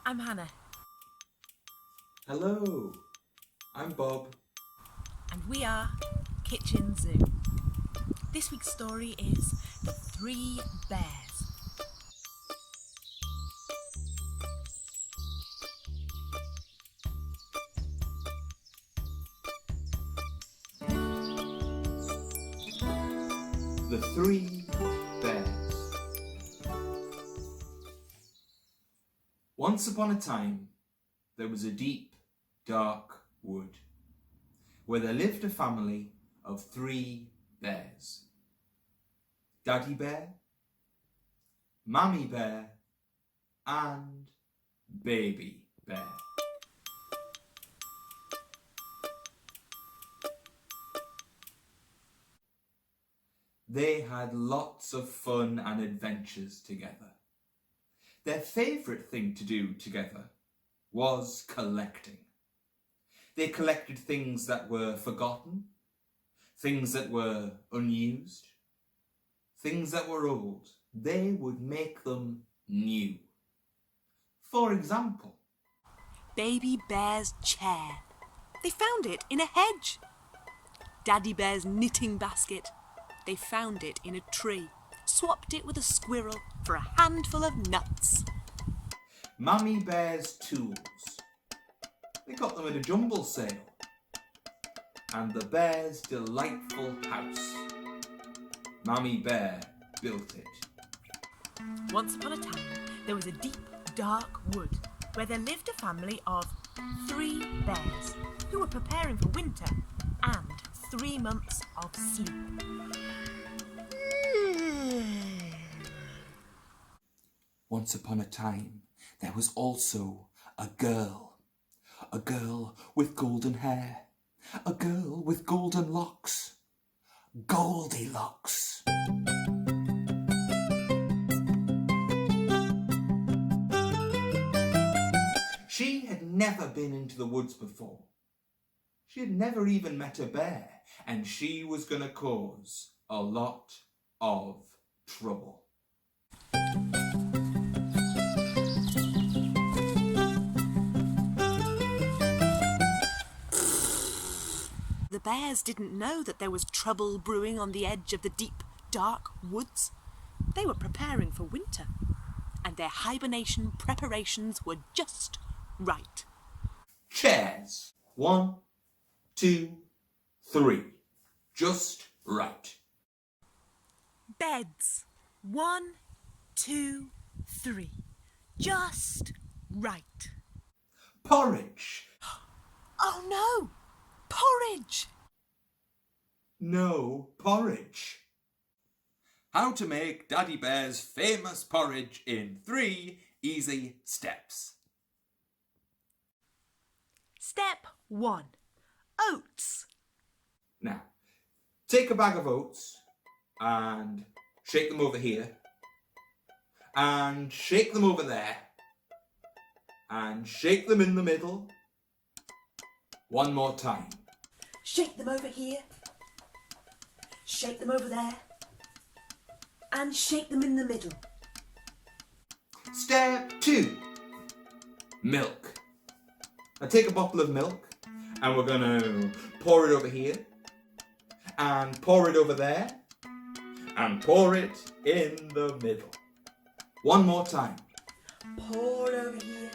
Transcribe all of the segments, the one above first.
I'm Hannah. Hello, I'm Bob. And we are Kitchen Zoo. This week's story is The Three Bears. The Three Bears. Once upon a time, there was a deep, dark wood where there lived a family of 3 bears. Daddy Bear, Mammy Bear, and Baby Bear. They had lots of fun and adventures together. Their favourite thing to do together was collecting. They collected things that were forgotten, things that were unused, things that were old. They would make them new. For example, Baby Bear's chair. They found it in a hedge. Daddy Bear's knitting basket. They found it in a tree. Swapped it with a squirrel for a handful of nuts. Mammy Bear's tools. They got them at a jumble sale. And the bear's delightful house. Mammy Bear built it. Once upon a time, there was a deep, dark wood where there lived a family of 3 bears who were preparing for winter and 3 months of sleep. Once upon a time, there was also a girl with golden hair, a girl with golden locks, Goldilocks. She had never been into the woods before. She had never even met a bear, and she was going to cause a lot of trouble. The bears didn't know that there was trouble brewing on the edge of the deep, dark woods. They were preparing for winter, and their hibernation preparations were just right. Chairs. 1, 2, 3. Just right. Beds. 1, 2, 3. Just right. Porridge. Oh no! Porridge! No porridge. How to make Daddy Bear's famous porridge in 3 easy steps. Step 1. Oats. Now, take a bag of oats and shake them over here and shake them over there and shake them in the middle. One more time. Shake them over here. Shake them over there. And shake them in the middle. Step 2. Milk. Now take a bottle of milk and we're going to pour it over here and pour it over there and pour it in the middle. One more time. Pour over here.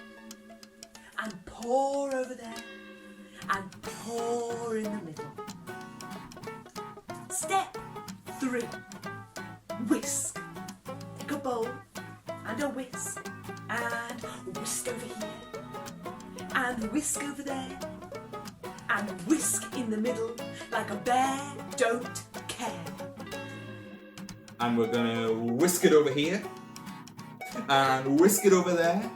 And pour over there. And pour in the middle. Step 3. Whisk. Take a bowl and a whisk and whisk over here and whisk over there and whisk in the middle like a bear don't care. And we're going to whisk it over here and whisk it over there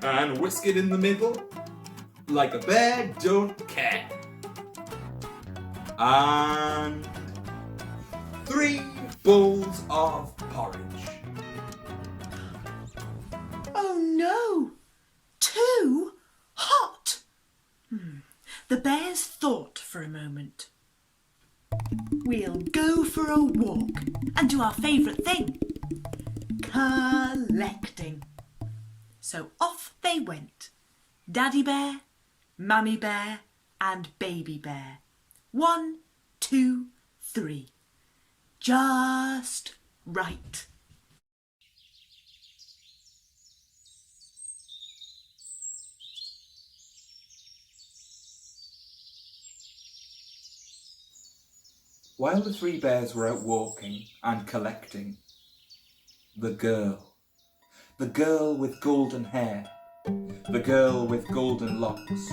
and whisk it in the middle like a bear don't care. And 3 bowls of porridge. Oh no! 2 hot! The bears thought for a moment. We'll go for a walk and do our favourite thing, collecting. So off they went. Daddy Bear, Mammy Bear and Baby Bear. 1, 2, 3. Just right. While the three bears were out walking and collecting, the girl with golden hair, the girl with golden locks,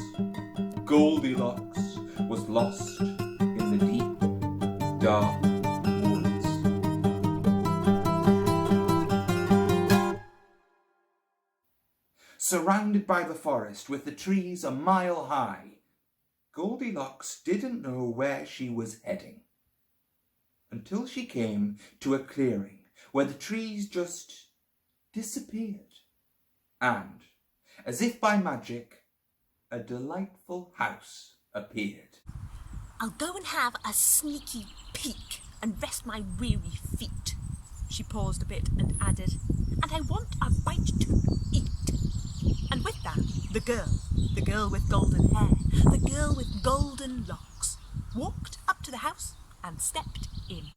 Goldilocks, was lost in the deep, dark woods. Surrounded by the forest with the trees a mile high, Goldilocks didn't know where she was heading, until she came to a clearing where the trees just disappeared, and, as if by magic, a delightful house appeared. I'll go and have a sneaky peek and rest my weary feet. She paused a bit and added, and I want a bite to eat. And with that, the girl with golden hair, the girl with golden locks, walked up to the house and stepped in.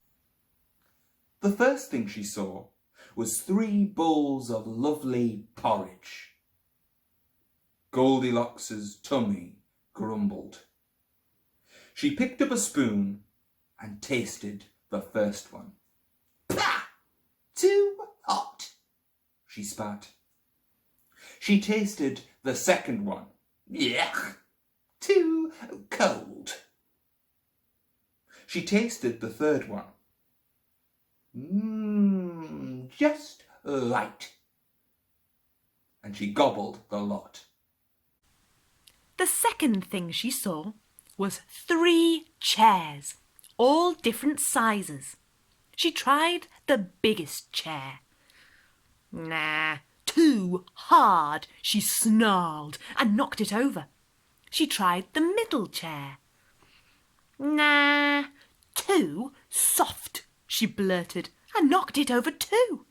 The first thing she saw was 3 bowls of lovely porridge. Goldilocks's tummy grumbled. She picked up a spoon and tasted the first one. Pah! Too hot, she spat. She tasted the second one. Yuck! Too cold. She tasted the third one. Just right. And she gobbled the lot. The second thing she saw was 3 chairs, all different sizes. She tried the biggest chair. Nah, too hard, she snarled and knocked it over. She tried the middle chair. Nah, too soft, she blurted and knocked it over too.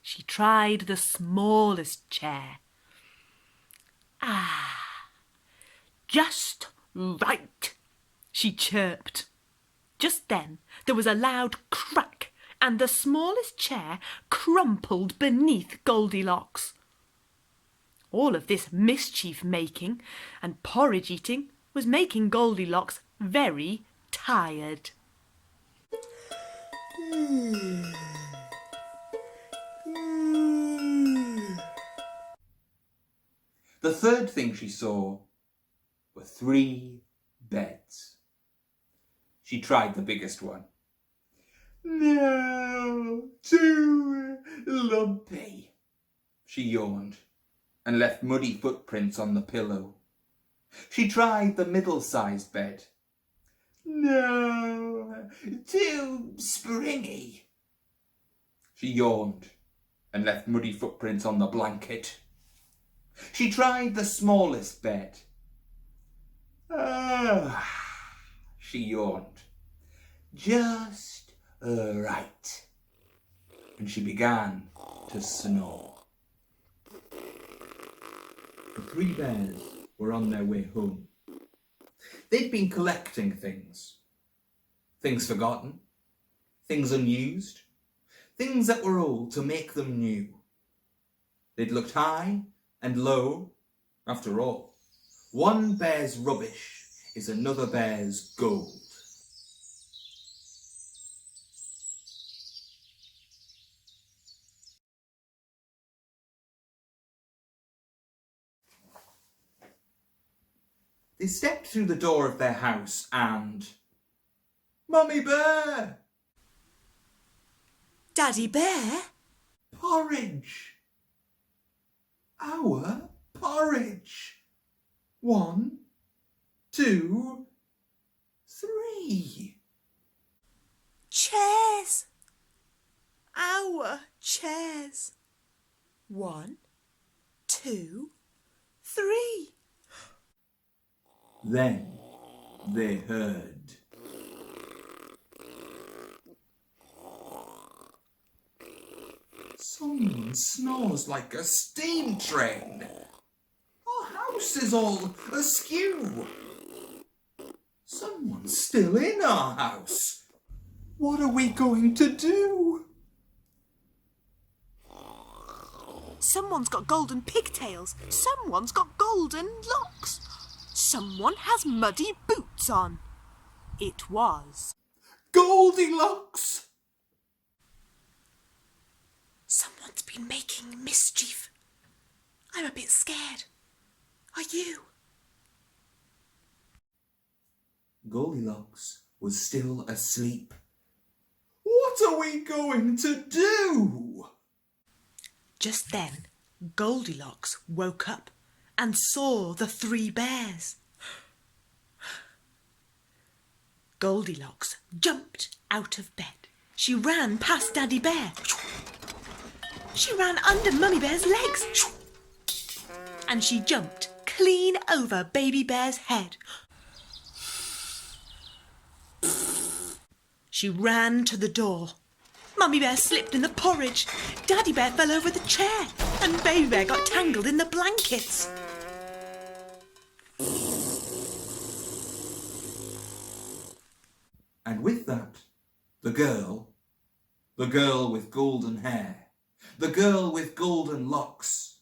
She tried the smallest chair. Just right, she chirped. Just then there was a loud crack and the smallest chair crumpled beneath Goldilocks. All of this mischief making and porridge eating was making Goldilocks very tired. The third thing she saw were 3 beds. She tried the biggest one. No, too lumpy, she yawned and left muddy footprints on the pillow. She tried the middle-sized bed. No, too springy. She yawned and left muddy footprints on the blanket. She tried the smallest bed. She yawned. Just right. And she began to snore. The 3 bears were on their way home. They'd been collecting things. Things forgotten, things unused, things that were old to make them new. They'd looked high and low. After all, one bear's rubbish is another bear's gold. They stepped through the door of their house and... Mummy Bear! Daddy Bear? Porridge! Our porridge! 1, 2, 3. Chairs. Our chairs. 1, 2, 3. Then they heard. Someone Someone snores like a steam train. Our house is all askew. Someone's still in our house. What are we going to do? Someone's got golden pigtails. Someone's got golden locks. Someone has muddy boots on. It was Goldilocks! Someone's been making mischief. I'm a bit scared. Are you? Goldilocks was still asleep. What are we going to do? Just then, Goldilocks woke up and saw the three bears. Goldilocks jumped out of bed. She ran past Daddy Bear. She ran under Mummy Bear's legs. And she jumped clean over Baby Bear's head. She ran to the door. Mummy Bear slipped in the porridge. Daddy Bear fell over the chair. And Baby Bear got tangled in the blankets. And with that, the girl with golden hair, the girl with golden locks,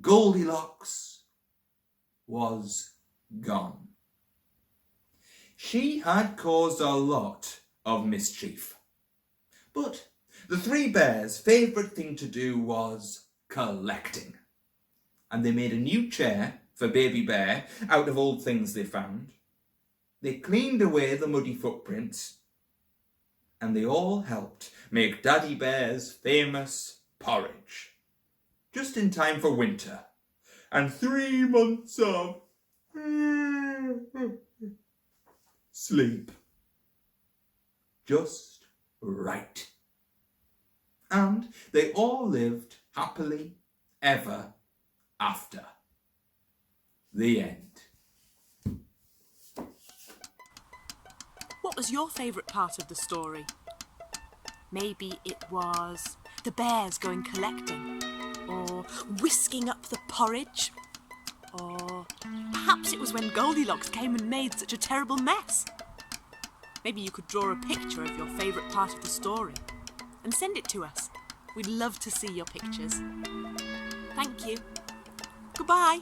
Goldilocks, was gone. She had caused a lot of mischief. But the three bears' favourite thing to do was collecting. And they made a new chair for Baby Bear out of old things they found. They cleaned away the muddy footprints. And they all helped make Daddy Bear's famous porridge. Just in time for winter. And 3 months of sleep. Just right. And they all lived happily ever after. The end. What was your favourite part of the story? Maybe it was the bears going collecting, or whisking up the porridge, or perhaps it was when Goldilocks came and made such a terrible mess. Maybe you could draw a picture of your favourite part of the story and send it to us. We'd love to see your pictures. Thank you. Goodbye.